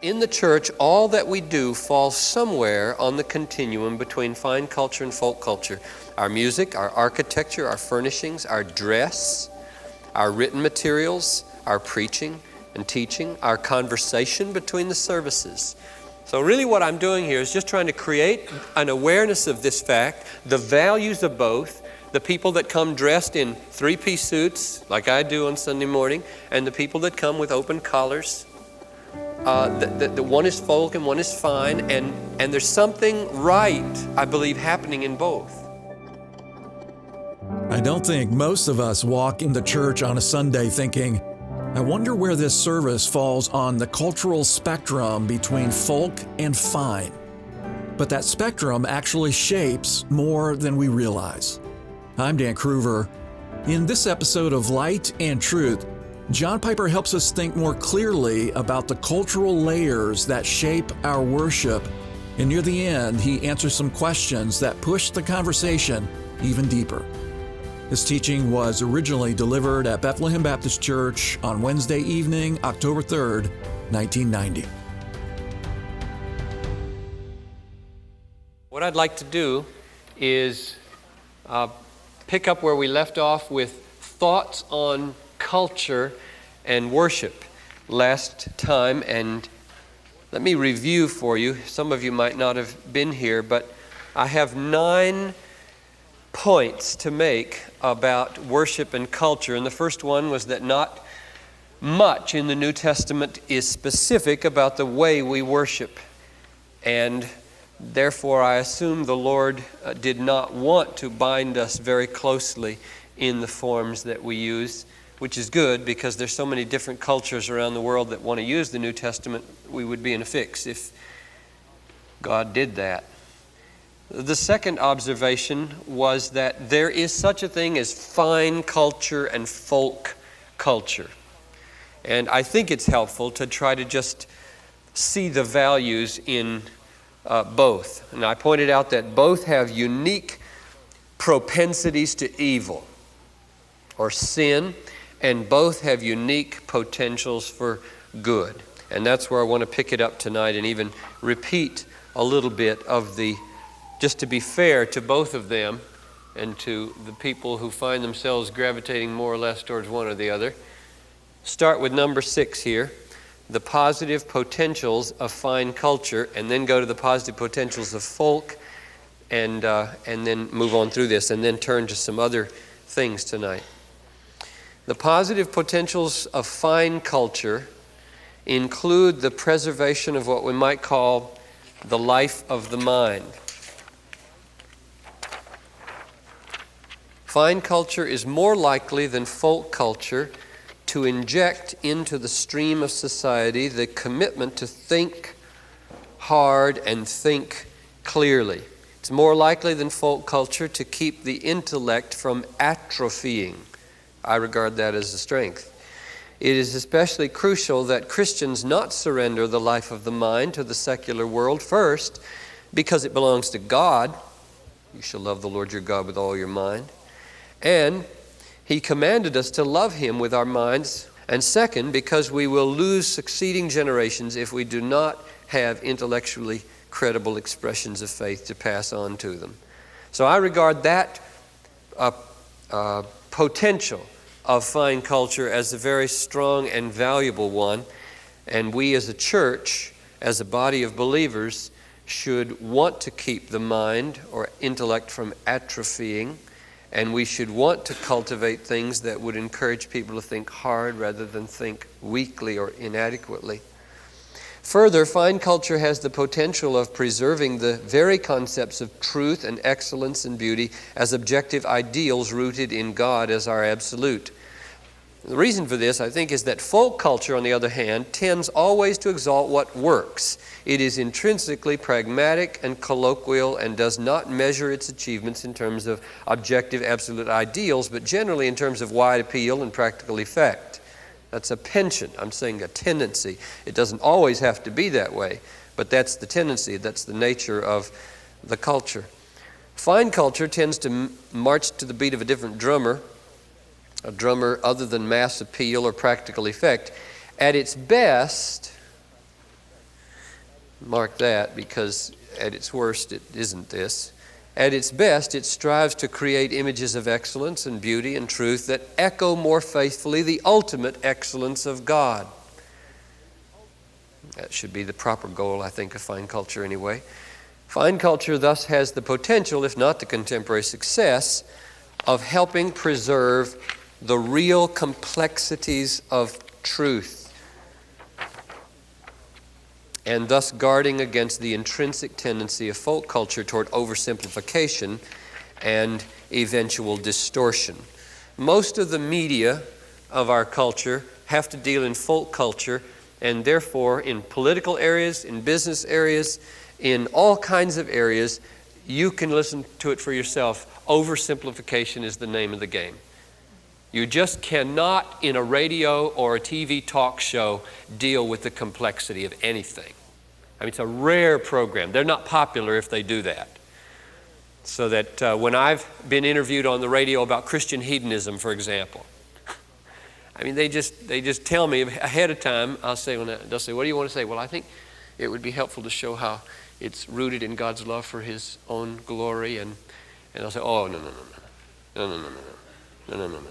In the church, all that we do falls somewhere on the continuum between fine culture and folk culture. Our music, our architecture, our furnishings, our dress, our written materials, our preaching and teaching, our conversation between the services. So really what I'm doing here is just trying to create an awareness of this fact, the values of both, the people that come dressed in three-piece suits, like I do on Sunday morning, and the people that come with open collars. The one is folk and one is fine, and there's something right, I believe, happening in both. I don't think most of us walk into church on a Sunday thinking, I wonder where this service falls on the cultural spectrum between folk and fine. But that spectrum actually shapes more than we realize. I'm Dan Kruver. In this episode of Light and Truth, John Piper helps us think more clearly about the cultural layers that shape our worship. And near the end, he answers some questions that push the conversation even deeper. This teaching was originally delivered at Bethlehem Baptist Church on Wednesday evening, October 3rd, 1990. What I'd like to do is pick up where we left off with thoughts on culture and worship last time, and let me review for you. Some of you might not have been here, but I have 9 points to make about worship and culture. And the first one was that not much in the New Testament is specific about the way we worship, and therefore I assume the Lord did not want to bind us very closely in the forms that we use, which is good because there's so many different cultures around the world that want to use the New Testament. We would be in a fix if God did that. The second observation was that there is such a thing as fine culture and folk culture. And I think it's helpful to try to just see the values in both. And I pointed out that both have unique propensities to evil or sin, and both have unique potentials for good. And that's where I want to pick it up tonight and even repeat a little bit of just to be fair to both of them and to the people who find themselves gravitating more or less towards one or the other. Start with number 6 here, the positive potentials of fine culture, and then go to the positive potentials of folk, and then move on through this, and then turn to some other things tonight. The positive potentials of fine culture include the preservation of what we might call the life of the mind. Fine culture is more likely than folk culture to inject into the stream of society the commitment to think hard and think clearly. It's more likely than folk culture to keep the intellect from atrophying. I regard that as a strength. It is especially crucial that Christians not surrender the life of the mind to the secular world, first, because it belongs to God. You shall love the Lord your God with all your mind. And He commanded us to love Him with our minds. And second, because we will lose succeeding generations if we do not have intellectually credible expressions of faith to pass on to them. So I regard that potential of fine culture as a very strong and valuable one. And we as a church, as a body of believers, should want to keep the mind or intellect from atrophying. And we should want to cultivate things that would encourage people to think hard rather than think weakly or inadequately. Further, fine culture has the potential of preserving the very concepts of truth and excellence and beauty as objective ideals rooted in God as our absolute. The reason for this, I think, is that folk culture, on the other hand, tends always to exalt what works. It is intrinsically pragmatic and colloquial and does not measure its achievements in terms of objective absolute ideals, but generally in terms of wide appeal and practical effect. That's a penchant. I'm saying a tendency. It doesn't always have to be that way, but that's the tendency. That's the nature of the culture. Fine culture tends to march to the beat of a different drummer, a drummer other than mass appeal or practical effect. At its best, Mark that, because at its worst, it isn't this. At its best, it strives to create images of excellence and beauty and truth that echo more faithfully the ultimate excellence of God. That should be the proper goal, I think, of fine culture anyway. Fine culture thus has the potential, if not the contemporary success, of helping preserve the real complexities of truth, and thus guarding against the intrinsic tendency of folk culture toward oversimplification and eventual distortion. Most of the media of our culture have to deal in folk culture, and therefore in political areas, in business areas, in all kinds of areas, you can listen to it for yourself. Oversimplification is the name of the game. You just cannot, in a radio or a TV talk show, deal with the complexity of anything. I mean, it's a rare program. They're not popular if they do that. So that when I've been interviewed on the radio about Christian hedonism, for example, I mean, they just tell me ahead of time. They'll say, what do you want to say? Well, I think it would be helpful to show how it's rooted in God's love for His own glory. And I'll say, oh, no.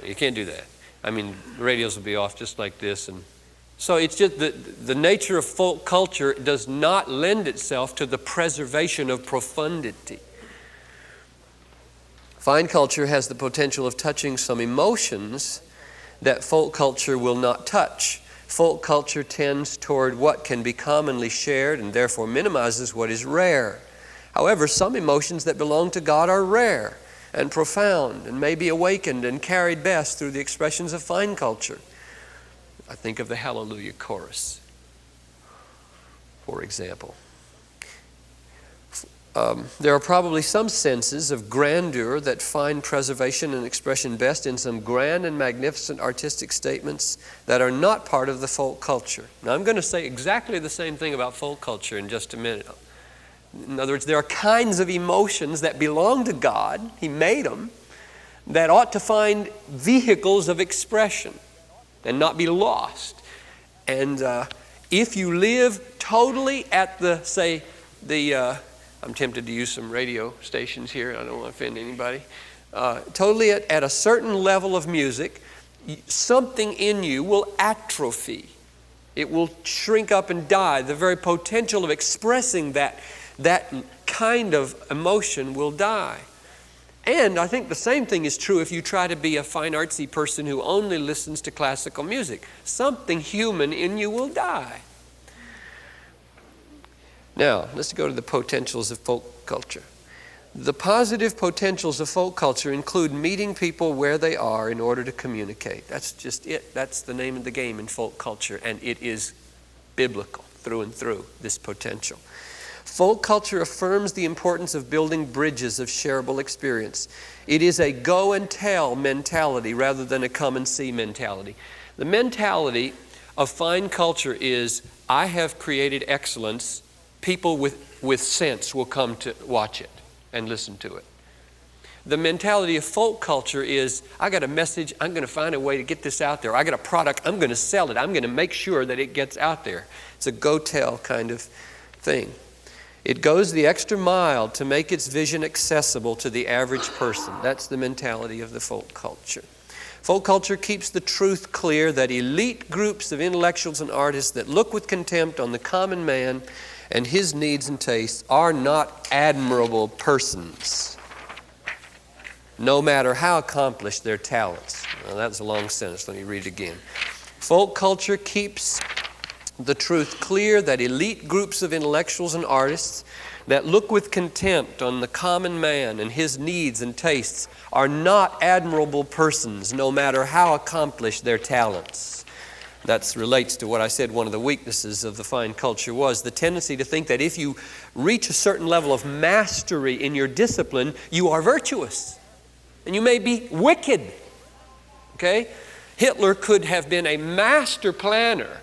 You can't do that. I mean, the radios will be off just like this. And so it's just the nature of folk culture does not lend itself to the preservation of profundity. Fine culture has the potential of touching some emotions that folk culture will not touch. Folk culture tends toward what can be commonly shared and therefore minimizes what is rare. However, some emotions that belong to God are rare and profound and may be awakened and carried best through the expressions of fine culture. I think of the Hallelujah chorus, for example. There are probably some senses of grandeur that find preservation and expression best in some grand and magnificent artistic statements that are not part of the folk culture. Now, I'm going to say exactly the same thing about folk culture in just a minute. In other words, there are kinds of emotions that belong to God, He made them, that ought to find vehicles of expression and not be lost. And if you live totally at I'm tempted to use some radio stations here. I don't want to offend anybody. Totally at a certain level of music, something in you will atrophy. It will shrink up and die. The very potential of expressing that kind of emotion will die. And I think the same thing is true if you try to be a fine artsy person who only listens to classical music. Something human in you will die. Now, let's go to the potentials of folk culture. The positive potentials of folk culture include meeting people where they are in order to communicate. That's just it. That's the name of the game in folk culture, and it is biblical through and through, this potential. Folk culture affirms the importance of building bridges of shareable experience. It is a go and tell mentality rather than a come and see mentality. The mentality of fine culture is, I have created excellence. People with sense will come to watch it and listen to it. The mentality of folk culture is, I got a message, I'm going to find a way to get this out there. I got a product, I'm going to sell it. I'm going to make sure that it gets out there. It's a go-tell kind of thing. It goes the extra mile to make its vision accessible to the average person. That's the mentality of the folk culture. Folk culture keeps the truth clear that elite groups of intellectuals and artists that look with contempt on the common man and his needs and tastes are not admirable persons, no matter how accomplished their talents. Well, that's a long sentence. Let me read it again. Folk culture keeps the truth clear that elite groups of intellectuals and artists that look with contempt on the common man and his needs and tastes are not admirable persons, no matter how accomplished their talents. That relates to what I said one of the weaknesses of the fine culture was the tendency to think that if you reach a certain level of mastery in your discipline, you are virtuous. And you may be wicked. Okay? Hitler could have been a master planner.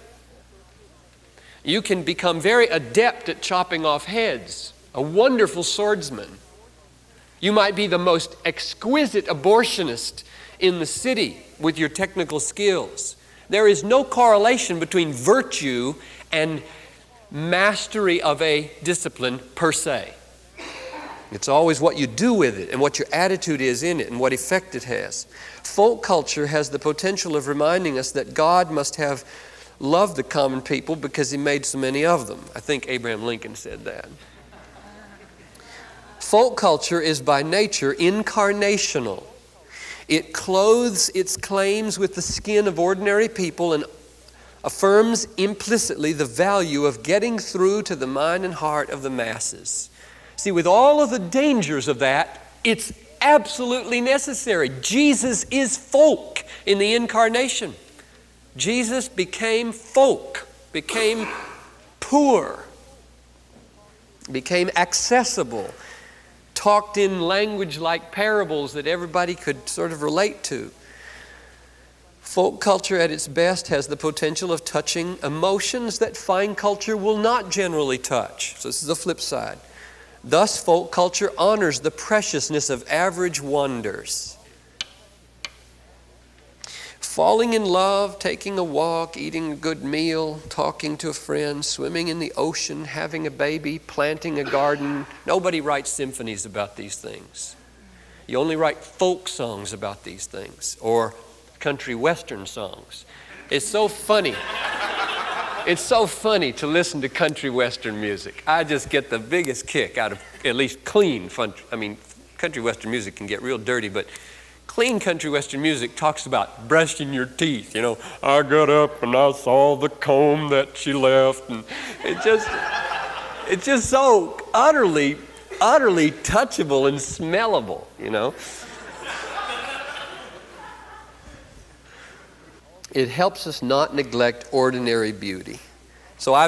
You can become very adept at chopping off heads, a wonderful swordsman. You might be the most exquisite abortionist in the city with your technical skills. There is no correlation between virtue and mastery of a discipline per se. It's always what you do with it and what your attitude is in it and what effect it has. Folk culture has the potential of reminding us that God must have loved the common people because He made so many of them. I think Abraham Lincoln said that. Folk culture is by nature incarnational. It clothes its claims with the skin of ordinary people and affirms implicitly the value of getting through to the mind and heart of the masses. See, with all of the dangers of that, it's absolutely necessary. Jesus is folk in the incarnation. Jesus became folk, became poor, became accessible, talked in language like parables that everybody could sort of relate to. Folk culture at its best has the potential of touching emotions that fine culture will not generally touch. So this is the flip side. Thus, folk culture honors the preciousness of average wonders. Falling in love, taking a walk, eating a good meal, talking to a friend, swimming in the ocean, having a baby, planting a garden. Nobody writes symphonies about these things. You only write folk songs about these things, or country western songs. It's so funny. It's so funny to listen to country western music. I just get the biggest kick out of at least clean fun. I mean, country western music can get real dirty, but clean country western music talks about brushing your teeth. You know, I got up and I saw the comb that she left, and it's just so utterly touchable and smellable, you know. It helps us not neglect ordinary beauty. So I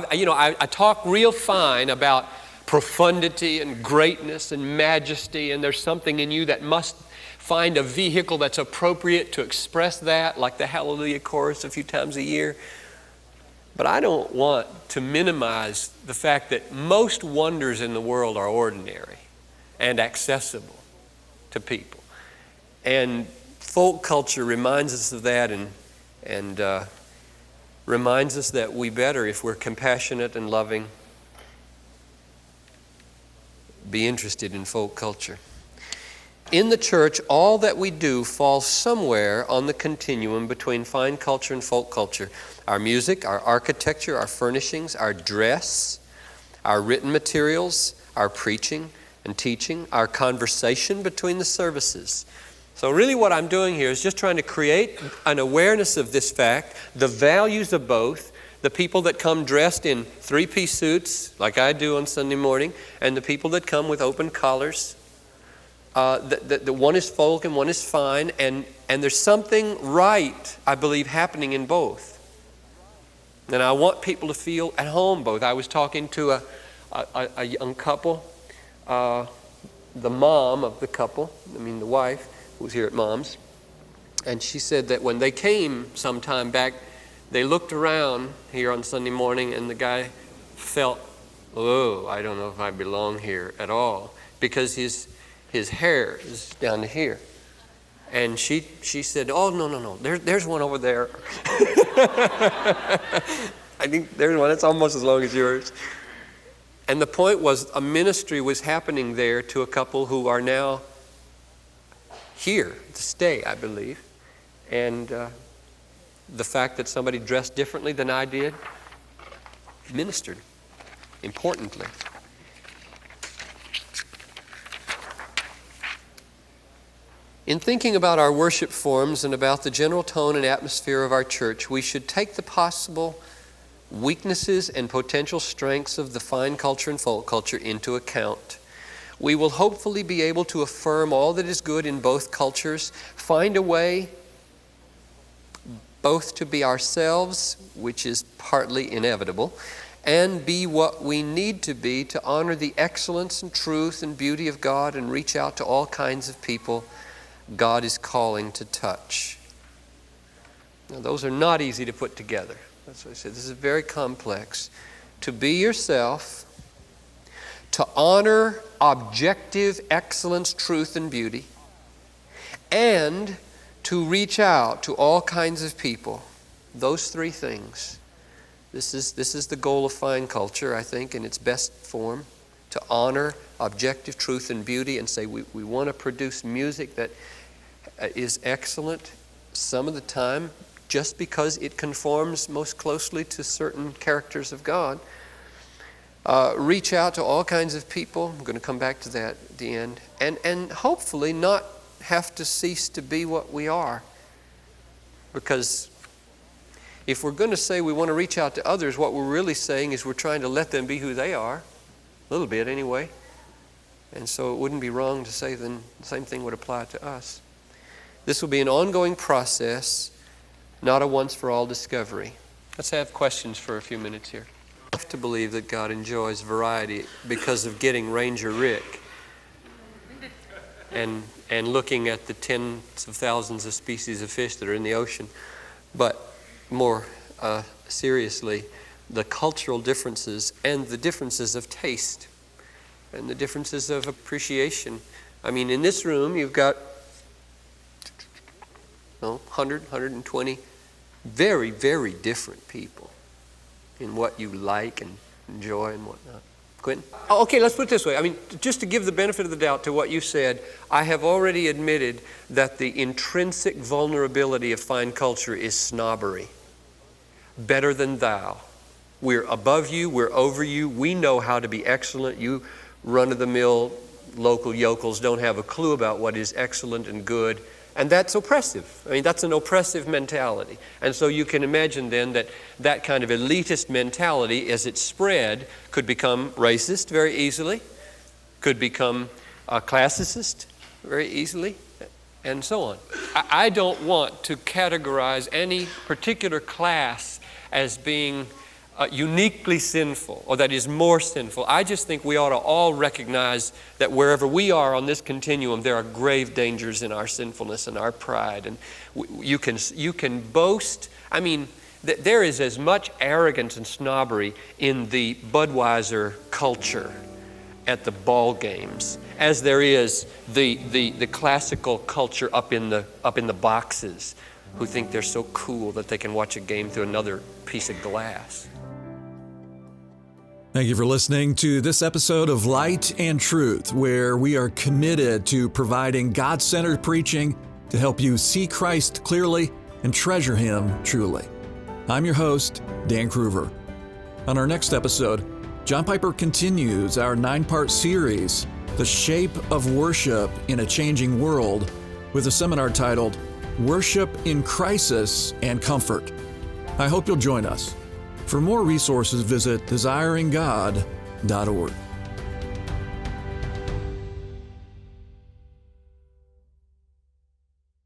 talk real fine about profundity and greatness and majesty, and there's something in you that must find a vehicle that's appropriate to express that, like the Hallelujah chorus a few times a year. But I don't want to minimize the fact that most wonders in the world are ordinary and accessible to people. And folk culture reminds us of that and reminds us that we better, if we're compassionate and loving, be interested in folk culture. In the church, all that we do falls somewhere on the continuum between fine culture and folk culture. Our music, our architecture, our furnishings, our dress, our written materials, our preaching and teaching, our conversation between the services. So really what I'm doing here is just trying to create an awareness of this fact, the values of both, the people that come dressed in three-piece suits, like I do on Sunday morning, and the people that come with open collars. The one is folk and one is fine, and there's something right, I believe, happening in both. And I want people to feel at home both. I was talking to a young couple, the mom of the couple, the wife, who was here at Mom's, and she said that when they came some time back, they looked around here on Sunday morning and the guy felt, oh, I don't know if I belong here at all, because his hair is down to here. And she said, oh, no, there's one over there. I think there's one that's almost as long as yours. And the point was, a ministry was happening there to a couple who are now here to stay, I believe. And the fact that somebody dressed differently than I did ministered importantly. In thinking about our worship forms and about the general tone and atmosphere of our church, we should take the possible weaknesses and potential strengths of the fine culture and folk culture into account. We will hopefully be able to affirm all that is good in both cultures, find a way both to be ourselves, which is partly inevitable, and be what we need to be to honor the excellence and truth and beauty of God and reach out to all kinds of people God is calling to touch. Now, those are not easy to put together. That's what I said. This is very complex. To be yourself, to honor objective excellence, truth, and beauty, and to reach out to all kinds of people. Those three things This is the goal of fine culture, I think, in its best form, to honor objective truth and beauty and say we want to produce music that is excellent some of the time just because it conforms most closely to certain characters of God. Reach out to all kinds of people. I'm going to come back to that at the end. And hopefully not have to cease to be what we are. Because if we're going to say we want to reach out to others, what we're really saying is we're trying to let them be who they are. A little bit anyway. And so it wouldn't be wrong to say then the same thing would apply to us. This will be an ongoing process, not a once-for-all discovery. Let's have questions for a few minutes here. I have to believe that God enjoys variety because of getting Ranger Rick and looking at the tens of thousands of species of fish that are in the ocean. But more seriously, the cultural differences and the differences of taste and the differences of appreciation. I mean, in this room, you've got 100, 120 very, very different people in what you like and enjoy and whatnot. Quentin? Okay, let's put it this way. I mean, just to give the benefit of the doubt to what you said, I have already admitted that the intrinsic vulnerability of fine culture is snobbery. Better than thou. We're above you, we're over you, we know how to be excellent. You run-of-the-mill local yokels don't have a clue about what is excellent and good. And that's oppressive. I mean, that's an oppressive mentality. And so you can imagine then that kind of elitist mentality, as it's spread, could become racist very easily, could become classicist very easily, and so on. I don't want to categorize any particular class as being uniquely sinful, or that is more sinful. I just think we ought to all recognize that wherever we are on this continuum, there are grave dangers in our sinfulness and our pride. And you can boast. I mean, there is as much arrogance and snobbery in the Budweiser culture at the ball games as there is the classical culture up in the boxes, who think they're so cool that they can watch a game through another piece of glass. Thank you for listening to this episode of Light and Truth, where we are committed to providing God-centered preaching to help you see Christ clearly and treasure Him truly. I'm your host, Dan Kruver. On our next episode, John Piper continues our 9-part series, The Shape of Worship in a Changing World, with a seminar titled Worship in Crisis and Comfort. I hope you'll join us. For more resources, visit desiringgod.org.